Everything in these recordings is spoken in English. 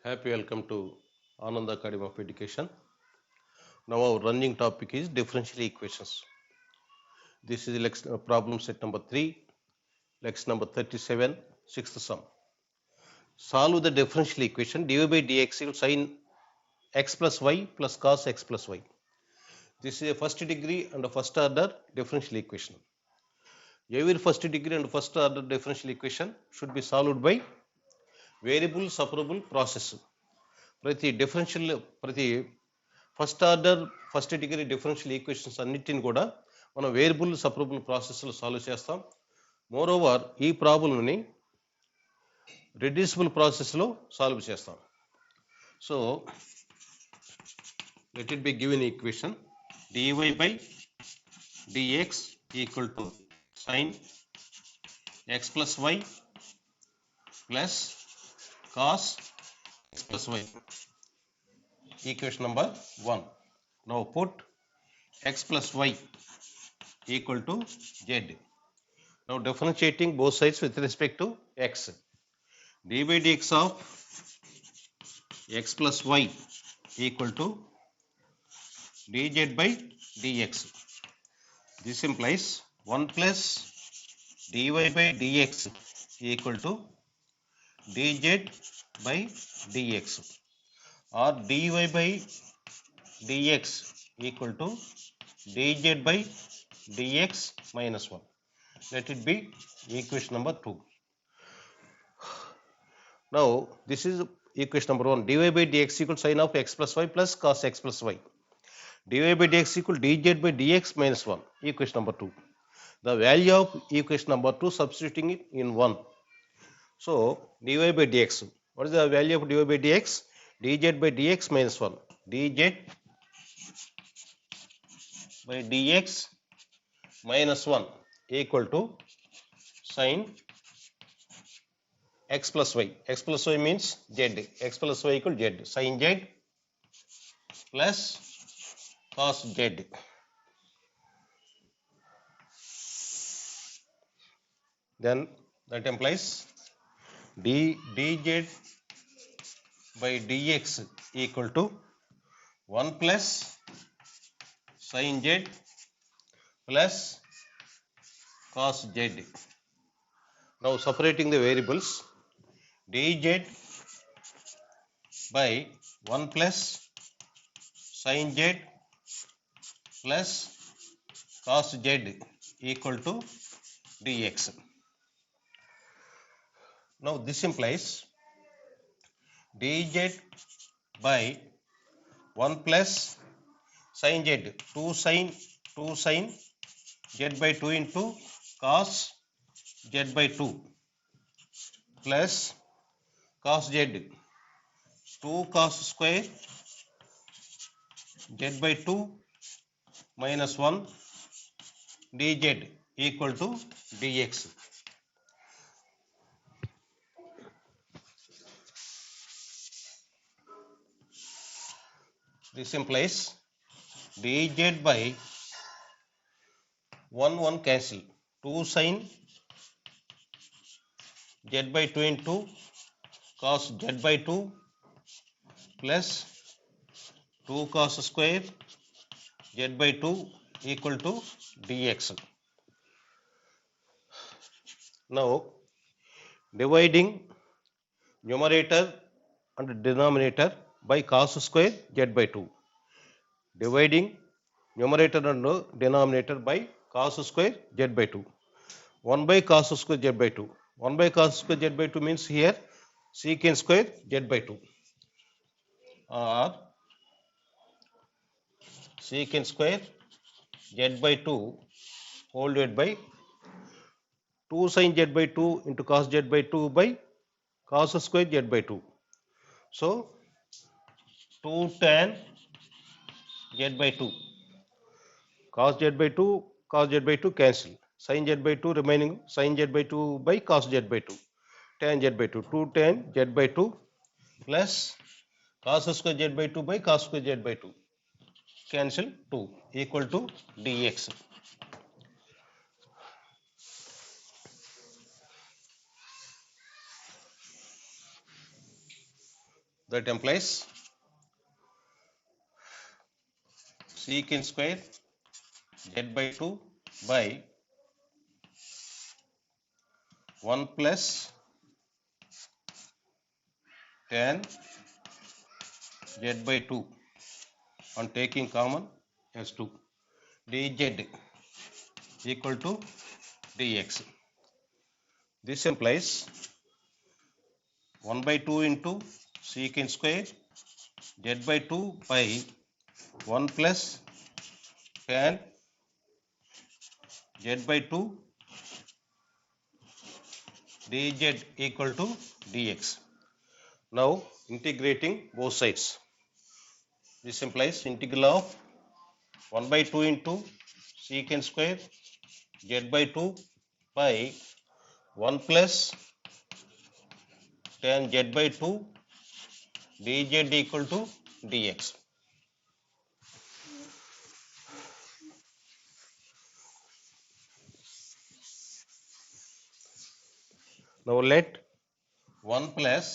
Happy welcome to Ananda Academy of Education. Now our running topic is differential equations. This is problem set number 3, lex number 37, sixth sum. Solve the differential equation dy by dx equals sin x plus y plus cos x plus y. This is a first degree and a first order differential equation. Every first degree and first order differential equation should be solved by variable separable process. ప్రతి first order first degree differential equations అన్నిటిని కూడా మనం variable separable ప్రాసెస్లో solve చేస్తాం. Moreover ఈ ప్రాబ్లమ్ని reducible ప్రాసెస్లో solve చేస్తాం. So let it be given equation dy by dx equal to sine x plus y plus cos x plus y. Equation number 1. Now put x plus y equal to z. Now differentiating both sides with respect to x. d by dx of x plus y equal to dz by dx. This implies 1 plus dy by dx equal to dz by dx. Or dy by dx equal to dz by dx minus 1. Let it be equation number 2. Now this is equation number 1. dy by dx equal sin of x plus y plus cos x plus y. dy by dx equal dz by dx minus 1. Equation number 2. The value of equation number 2 substituting it in 1. So dy by dx. What is the value of dy by dx? dz by dx minus 1. dz by dx minus 1 equal to sin x plus y. X plus y means z. X plus y equal z. Sin z plus cos z. Then that implies dz by dx equal to 1 plus sin z plus cos z. Now separating the variables, dz by 1 plus sin z plus cos z equal to dx. Now this implies dz by 1 plus sin z, 2 sin z by 2 into cos z by 2 plus cos z, 2 cos square z by 2 minus 1 dz equal to dx. This implies dz by 1 cancel, 2 sin z by 2 into cos z by 2 plus 2 cos square z by 2 equal to dx. Now dividing numerator and denominator by cos square z by 2. Dividing numerator and denominator by cos square z by 2. 1 by cos square z by 2. 1 by cos square z by 2 means here secant square z by 2 or secant square z by 2 whole divided by 2 sin z by 2 into cos z by 2 by cos square z by 2. So 2 tan z by 2. Cos z by 2, cos z by 2 cancel. Sin z by 2 remaining sin z by 2 by cos z by 2. Tan z by 2. 2 tan z by 2 plus cos square z by 2 by cos square z by 2. Cancel 2 equal to dx. That implies secant square z by 2 by 1 plus tan z by 2 on taking common as 2 dz equal to dx. This implies 1 by 2 into secant square z by 2 by 1 plus tan z by 2 dz equal to dx. Now integrating both sides. This implies integral of 1 by 2 into secant square z by 2 by 1 plus tan z by 2 dz equal to dx. Now let 1 plus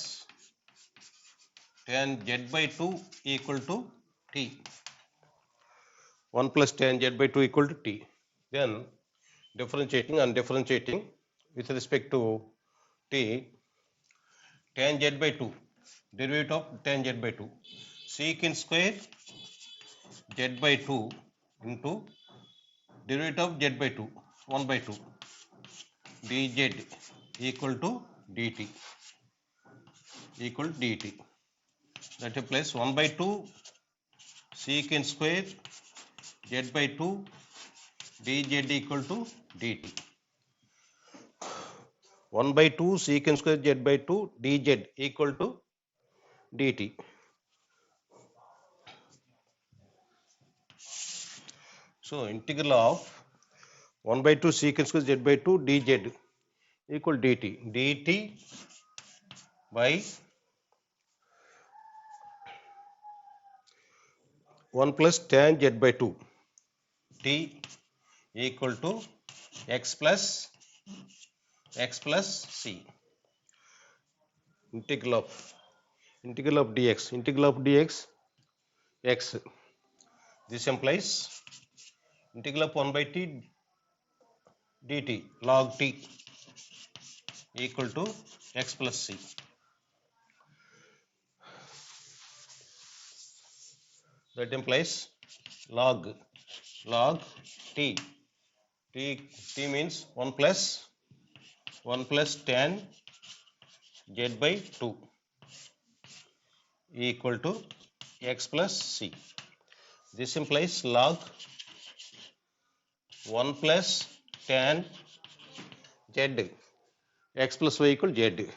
tan z by 2 equal to t. 1 plus tan z by 2 equal to t. Then differentiating and differentiating with respect to t, tan z by 2, derivative of tan z by 2, secant square z by 2 into derivative of z by 2, 1 by 2, dz equal to dt, equal to dt. That implies 1 by 2 secant square z by 2 dz equal to dt. 1 by 2 secant square z by 2 dz equal to dt. So integral of 1 by 2 secant square z by 2 dz equal dt. dt by 1 plus tan z by 2 t equal to x plus c. Integral of dx x. This implies integral of 1 by t dt log t equal to x plus c. That implies log t. T means 1 plus tan z by 2 equal to x plus c. This implies log 1 plus tan z x plus y equal z.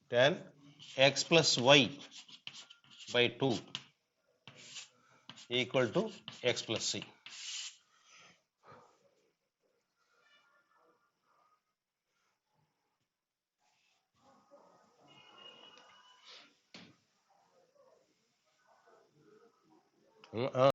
Tan x plus y by 2 equal to x plus c.